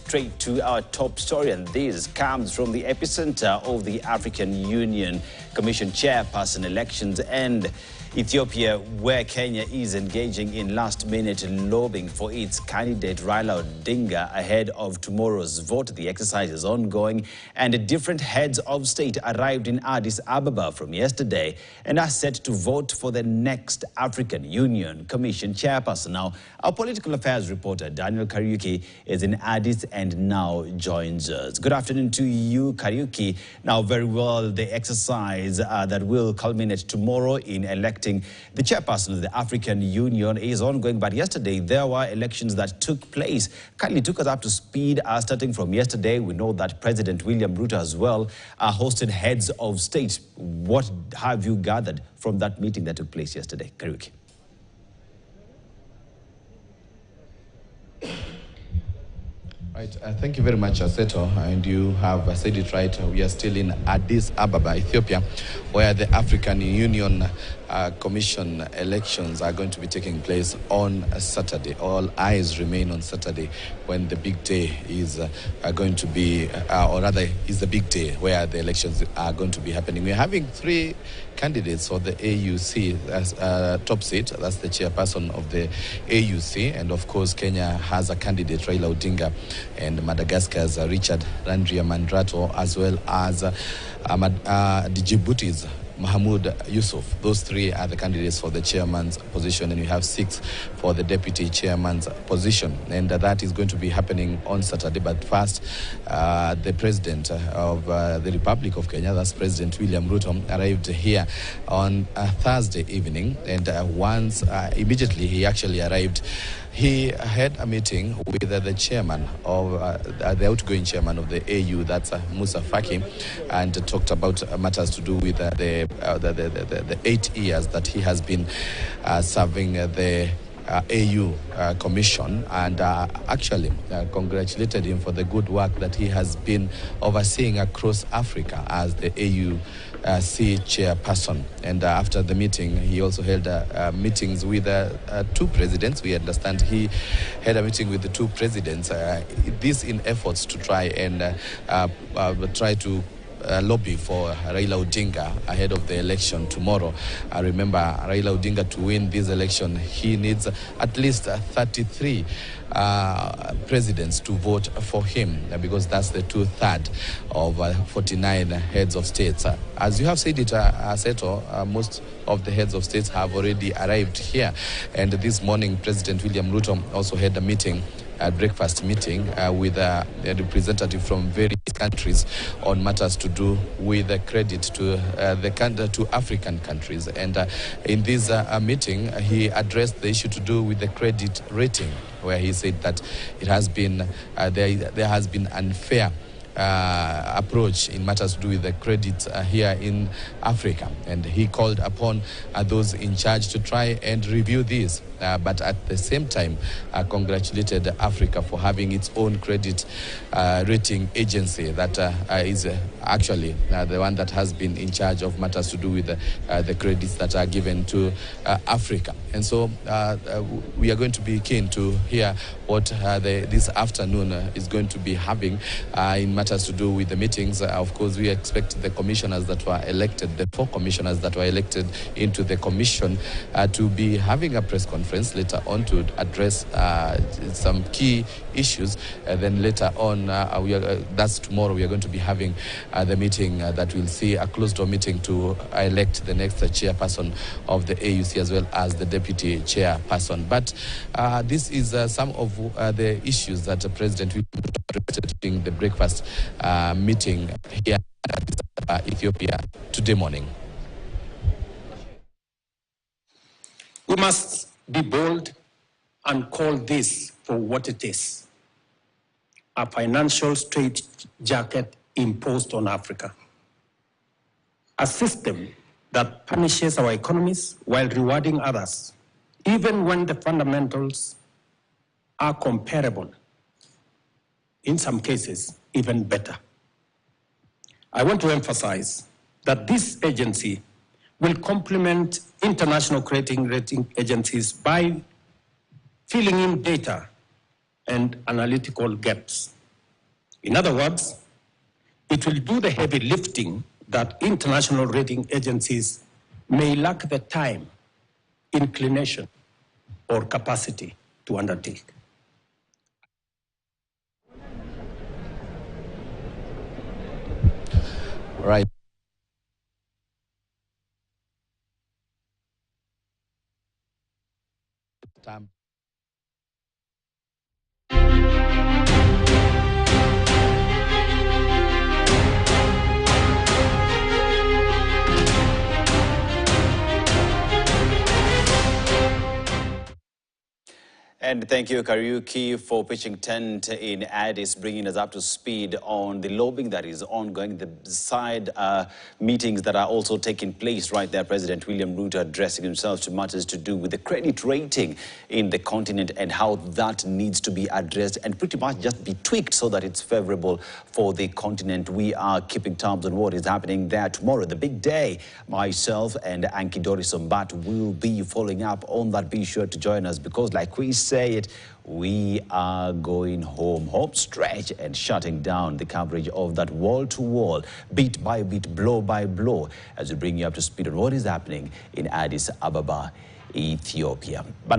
straight to our top story, and this comes from the epicenter of the African Union Commission chairperson elections and Ethiopia, where Kenya is engaging in last-minute lobbying for its candidate Raila Odinga ahead of tomorrow's vote. The exercise is ongoing, and different heads of state arrived in Addis Ababa from yesterday and are set to vote for the next African Union Commission chairperson. Now, our political affairs reporter Daniel Kariuki is in Addis and now joins us. Good afternoon to you, Kariuki. Now, very well, the exercise that will culminate tomorrow in electing the chairperson of the African Union is ongoing, but yesterday there were elections that took place. Kindly took us up to speed. Starting from yesterday, we know that President William Ruto as well hosted heads of state. What have you gathered from that meeting that took place yesterday, Kariuki? Right, thank you very much, Aseto, and you have said it right. We are still in Addis Ababa, Ethiopia, where the African Union Commission elections are going to be taking place on Saturday. All eyes remain on Saturday, when the big day is going to be, or rather is the big day where the elections are going to be happening. We're having three candidates for the AUC as top seat. That's the chairperson of the AUC, and of course Kenya has a candidate, Raila Odinga, and Madagascar's Richard Randriamandrato, as well as Djibouti's Mahmoud Yusuf. Those three are the candidates for the chairman's position, and we have 6 for the deputy chairman's position, and that is going to be happening on Saturday. But first, the president of the Republic of Kenya, that's President William Ruto, arrived here on Thursday evening, and immediately he actually arrived, he had a meeting with the chairman of the outgoing chairman of the AU, that's Musa Faki, and talked about matters to do with the 8 years that he has been serving the AU Commission, and actually congratulated him for the good work that he has been overseeing across Africa as the AUC chairperson. And after the meeting, he also held meetings with 2 presidents. We understand he had a meeting with the 2 presidents, this in efforts to try and lobby for Raila Odinga ahead of the election tomorrow. Remember, Raila Odinga, to win this election, he needs at least 33 presidents to vote for him, because that's the 2/3 of 49 heads of states. As you have said it, Seto, most of the heads of states have already arrived here, and this morning President William Ruto also had a meeting, a breakfast meeting with a representative from various countries on matters to do with the credit to African countries. And in this meeting, he addressed the issue to do with the credit rating, where he said that it has been there has been unfair approach in matters to do with the credit here in Africa, and he called upon those in charge to try and review this, but at the same time congratulated Africa for having its own credit rating agency that is actually the one that has been in charge of matters to do with the credits that are given to Africa. And so we are going to be keen to hear what this afternoon is going to be having in matters to do with the meetings. Of course, we expect the commissioners that were elected, the 4 commissioners that were elected into the commission, to be having a press conference later on to address some key issues. Then later on, that's tomorrow, we are going to be having the meeting that will see a closed-door meeting to elect the next chairperson of the AUC, as well as the deputy chairperson. But this is some of the issues that the President will be during the breakfast meeting here in Ethiopia today morning. We must be bold and call this for what it is: a financial straitjacket imposed on Africa. A system that punishes our economies while rewarding others, even when the fundamentals are comparable, in some cases, even better. I want to emphasize that this agency will complement international rating agencies by filling in data and analytical gaps. In other words, it will do the heavy lifting that international rating agencies may lack the time, inclination, or capacity to undertake. Right. Time. And thank you, Kariuki, for pitching tent in Addis, bringing us up to speed on the lobbying that is ongoing, the side meetings that are also taking place right there. President William Ruto addressing himself to matters to do with the credit rating in the continent and how that needs to be addressed and pretty much just be tweaked so that it's favorable for the continent. We are keeping tabs on what is happening there tomorrow, the big day. Myself and Anki Dorisombat will be following up on that. Be sure to join us because, like we say it, we are going home stretch and shutting down the coverage of that wall-to-wall, beat by beat, blow by blow, as we bring you up to speed on what is happening in Addis Ababa, Ethiopia. But